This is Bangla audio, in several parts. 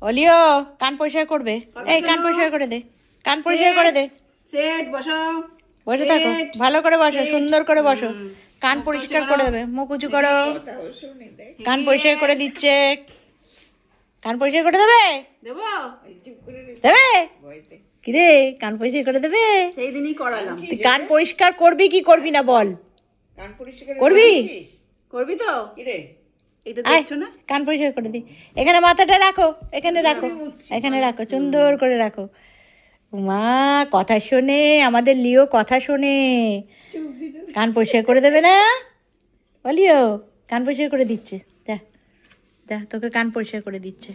অলিও কান পরিষ্কার করবে, এই কান পরিষ্কার করে দে, কান পরিষ্কার করে দে। সেট বসো, বসে থাকো, ভালো করে বসো, সুন্দর করে বসো। কান পরিষ্কার করে দেবে, মুখ উঁচু করো। কান পরিষ্কার করে দিচ্ছে, কান পরিষ্কার করে দেবে, দেবো। দেবে কিরে, কান পরিষ্কার করে দেবে। সেই দিনই করালাম। তুই কান পরিষ্কার করবি কি করবি না বল, কান পরিষ্কার করবি? করবি তো? কিরে এটা আয়, দেখছো না? কান পরিষ্কার করে দি। এখানে মাথাটা রাখো, এখানে রাখো, এখানে রাখো, সুন্দর করে রাখো। মা কথা শোনে, আমাদের লিও কথা শোনে। কান পরিষ্কার করে দেবে না বলিও? কান পরিষ্কার করে দিচ্ছে, দেখ দেখ, তোকে কান পরিষ্কার করে দিচ্ছে।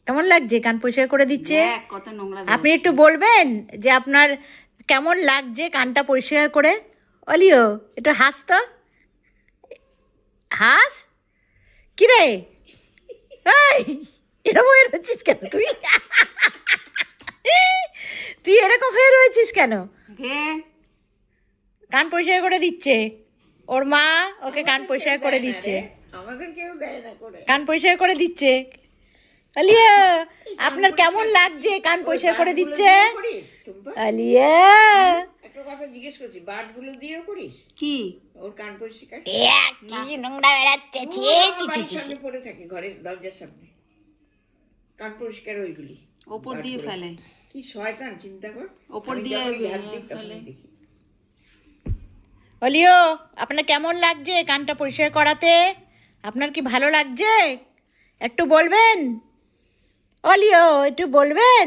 কেমন লাগছে কান পরিষ্কার করে দিচ্ছে? দেখ কত নোংরা আপনি একটু বলবেন যে আপনার কেমন লাগছে কানটা পরিষ্কার করে? অলিও একটু হাস তো, হাস। কিরে এই, এরকম হয়ে রয়েছিস কেন তুই? তুই এরকম হয়ে রয়েছিস কেন? কে? কান পরিষ্কার করে দিচ্ছে, ওর মা ওকে কান পরিষ্কার করে দিচ্ছে, আমাদের কেউ দেয় না করে। কান পরিষ্কার করে দিচ্ছে। আলিয়া আপনার কেমন লাগছে কান পরিষ্কার করে দিচ্ছে? করিস টুম্পা? আলিয়া একটা কথা জিজ্ঞেস করছি, বাট গুলো দিয়েও করিস কি? ওর কান পরিষ্কার? কি নোংরা বেড়াচ্ছে, ছি ছি ছি বাড়ির ছি। সামনে পড়ে থাকে, ঘরের দরজার সামনে কান পরিষ্কার ওইগুলি ওপর দিয়ে ফেলে। কি শয়তান চিন্তা কর। ওপর আমি দিয়ে যখনই হাত দিই ফেলে। তখনই দেখি। অলিও আপনার কেমন লাগছে কানটা পরিষ্কার করাতে? আপনার কি ভালো লাগছে? একটু বলবেন অলিও, একটু বলবেন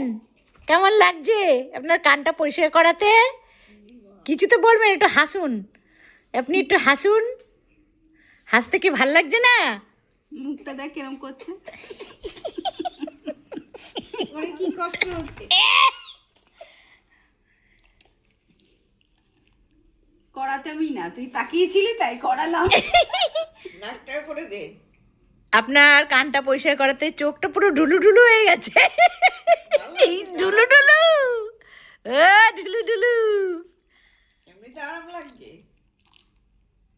কেমন লাগছে আপনার কানটা পরিষ্কার করাতে? কিছু তো বলবেন, একটু হাসুন, আপনি একটু হাসুন। হাসতে কি ভাল লাগছে না? মুখটা দেখ কিরম করছে। ওরে কি কষ্ট হচ্ছে। করাতে আমি না, তুই তাকিয়েছিলি তাই করালাম। নাকটা করে দে। আপনার কানটা পরিষ্কার করাতে চোখটা পুরো ঢুলু ঢুলু হয়ে গেছে। এই ঢুলু ঢুলু, ঢুলু ঢুলু। এমনিতে আরাম লাগছে।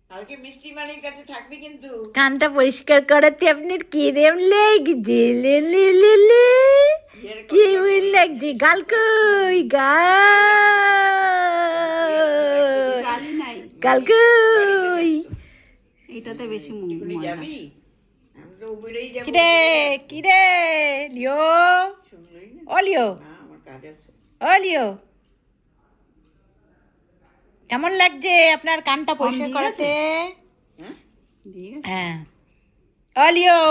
কালকে মিষ্টি মানির কাছে থাকবি কিন্তু। কানটা পরিষ্কার করাতে আপনার কিরম লাগছে? লে লে লে লে, কেমন লাগছে? গাল কই, গাল, গালি নাই, গাল কই? এইটাতে বেশি মুখ তুই ময়লা। যাবি? আমি তো উবেরেই যাবো। কিরে কিরে লিও, শুনলই না? ও লিও, না, আমার কাজ আছে। ও লিও, কেমন লাগছে আপনার কানটা পরিষ্কার দিয়ে গেছে? করাতে? দিয়ে গেছে? হ্যাঁ, ও লিও।